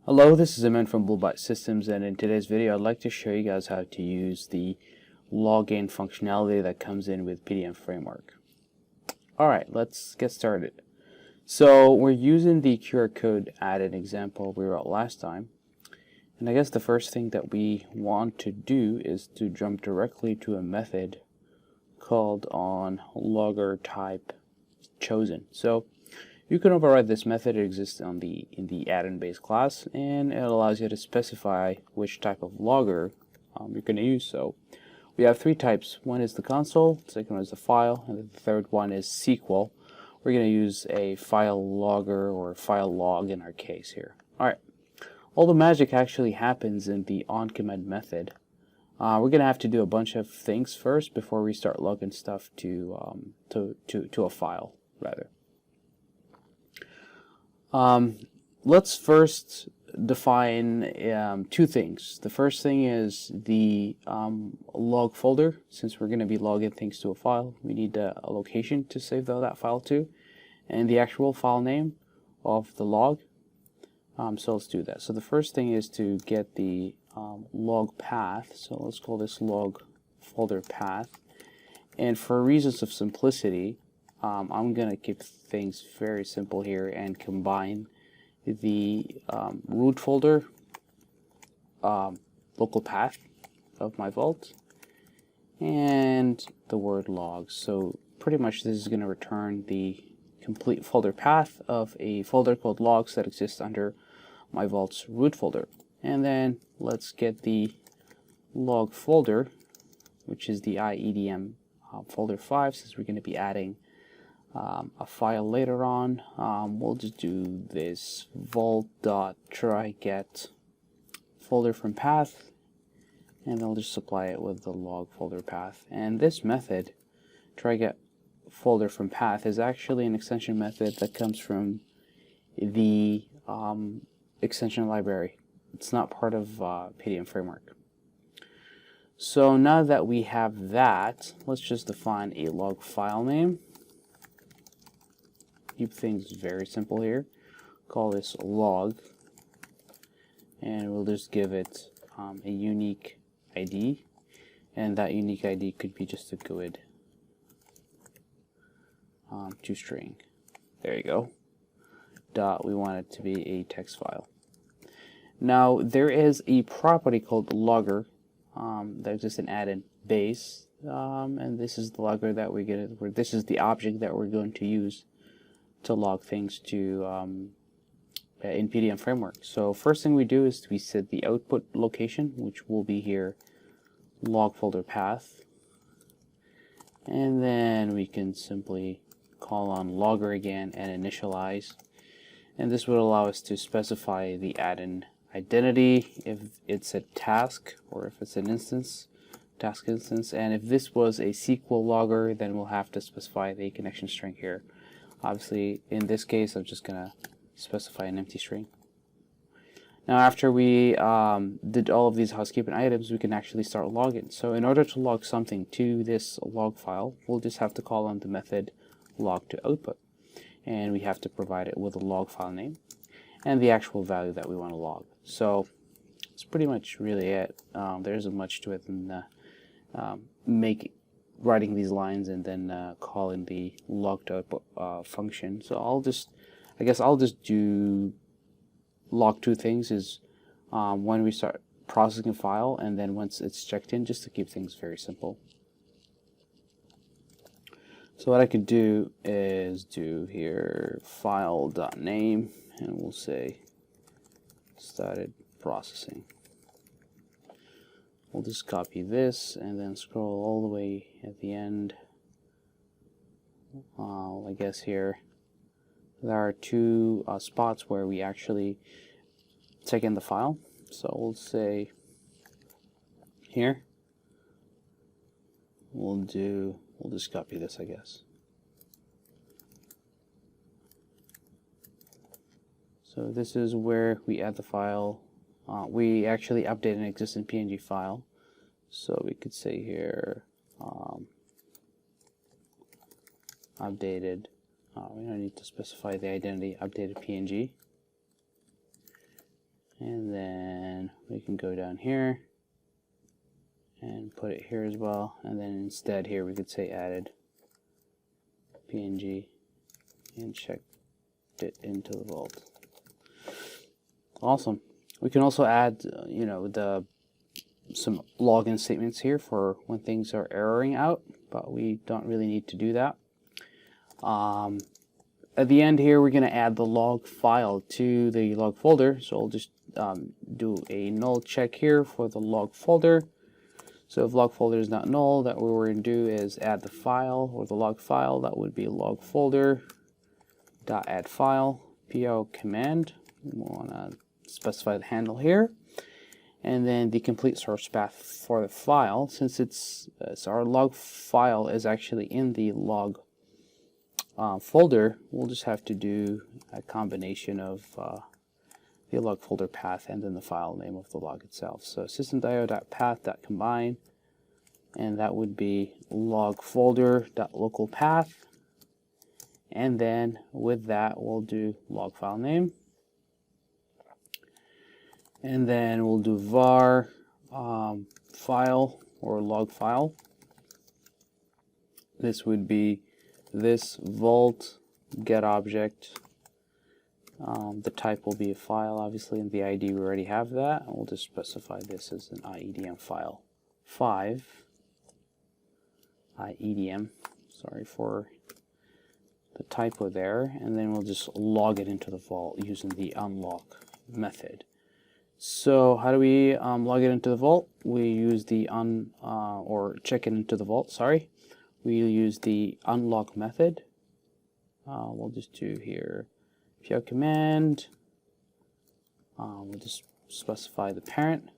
Hello, this is Aman from Bluebot Systems, and in today's video I'd like to show you guys how to use the login functionality that comes in with PDMFramework. Alright, let's get started. So we're using the QR code add-in example we wrote last time, and I guess the first thing that we want to do is to jump directly to a method called onLoggerType chosen. So you can override this method. It exists in the add-in base class, and it allows you to specify which type of logger you're going to use. So we have three types. One is the console, the second one is the file, and the third one is SQL. We're going to use a file logger or file log in our case here. Alright, all the magic actually happens in the onCommand method. We're going to have to do a bunch of things first before we start logging stuff to a file, rather. Let's first define two things. The first thing is the log folder. Since we're going to be logging things to a file, we need a location to save that file to, and the actual file name of the log. So let's do that. So the first thing is to get the log path. So let's call this log folder path. And for reasons of simplicity, I'm going to keep things very simple here and combine the root folder local path of my vault and the word logs. So pretty much this is going to return the complete folder path of a folder called logs that exists under my vault's root folder. And then let's get the log folder, which is the IEDM folder 5, since we're going to be adding a file later on. We'll just do this vault.try_get folder from path, and I'll just supply it with the log folder path. And this method, try_get folder from path, is actually an extension method that comes from the extension library. It's not part of PDMFramework. So now that we have that, let's just define a log file name. Keep things very simple here. Call this log, and we'll just give it a unique ID, and that unique ID could be just a GUID toString. There you go. Dot. We want it to be a text file. Now there is a property called logger that's just an add-in base, and this is the logger that we get. This is the object that we're going to use to log things to in PDMFramework. So first thing we do is we set the output location, which will be here log folder path, and then we can simply call on logger again and initialize, and this would allow us to specify the add-in identity if it's a task or if it's an task instance, and if this was a SQL logger, then we'll have to specify the connection string here. Obviously, in this case, I'm just going to specify an empty string. Now, after we did all of these housekeeping items, we can actually start logging. So in order to log something to this log file, we'll just have to call on the method log_to_output. And we have to provide it with a log file name and the actual value that we want to log. So that's pretty much really it. There isn't much to it than writing these lines and then calling the log_to_output function. So I guess I'll just do log two things, is when we start processing a file, and then once it's checked in, just to keep things very simple. So what I could do is do here file.name, and we'll say started processing. We'll just copy this and then scroll all the way at the end. I guess here there are two spots where we actually check in the file. So we'll say here, we'll just copy this, I guess. So this is where we add the file. We actually update an existing PNG file. So we could say here updated. We don't need to specify the identity, updated PNG. we can go down here and put it here as well, and then instead here we could say added PNG and checked it into the vault. Awesome. We can also add some login statements here for when things are erroring out, but we don't really need to do that. At the end here, we're going to add the log file to the log folder. So I'll just do a null check here for the log folder. So if log folder is not null, that what we're going to do is add the file or the log file. That would be log folder dot add file PO command. We want to specify the handle here, and then the complete source path for the file. Since it's so our log file is actually in the log folder, we'll just have to do a combination of the log folder path and then the file name of the log itself. So system.io.path.combine, and that would be log folder.local path, and then with that we'll do log file name, and then we'll do var file or log file. This would be this vault get object. The type will be a file, obviously, and the ID we already have that. And we'll just specify this as an IEDM file 5. IEDM, sorry for the typo there, and then we'll just log it into the vault using the unlock method. So how do we log it into the vault? We use the or check it into the vault, sorry. We use the unlock method. We'll just do here PO command. We'll just specify the parent.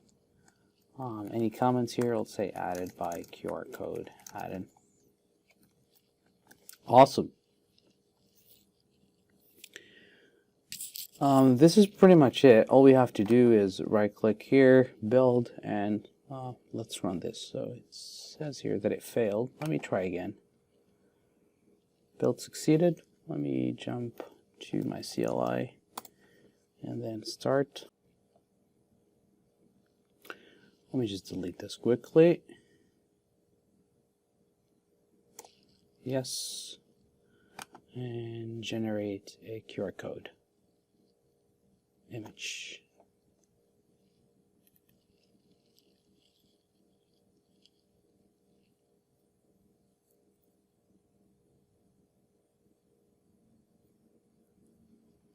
Any comments here, I'll say added by QR code added. Awesome. This is pretty much it. All we have to do is right click here, build, and let's run this. So it says here that it failed. Let me try again. Build succeeded. Let me jump to my CLI and then start. Let me just delete this quickly. Yes. And generate a QR code image.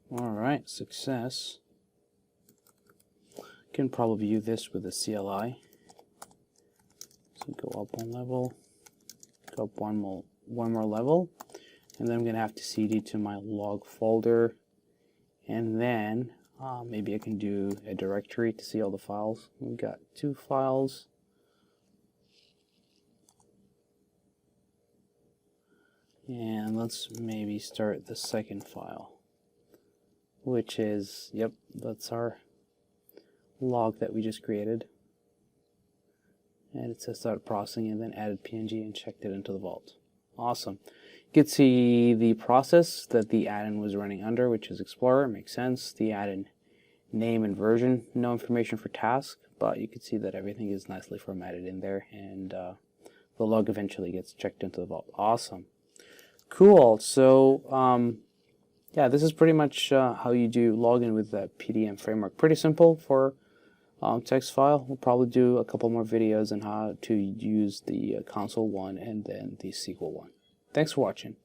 All right, success. Can probably view this with the CLI. So go up one level, go up one more level, and then I'm gonna have to cd to my log folder, and then maybe I can do a directory to see all the files. We've got 2 files. And let's maybe start the second file, which is, yep, that's our log that we just created. And it says start processing and then added PNG and checked it into the vault. Awesome. You can see the process that the add-in was running under, which is Explorer. Makes sense. The add-in name and version, no information for task, but you can see that everything is nicely formatted in there, and the log eventually gets checked into the vault. Awesome. Cool. So yeah, this is pretty much how you do login with the PDM framework. Pretty simple for text file. We'll probably do a couple more videos on how to use the console one and then the SQL one. Thanks for watching.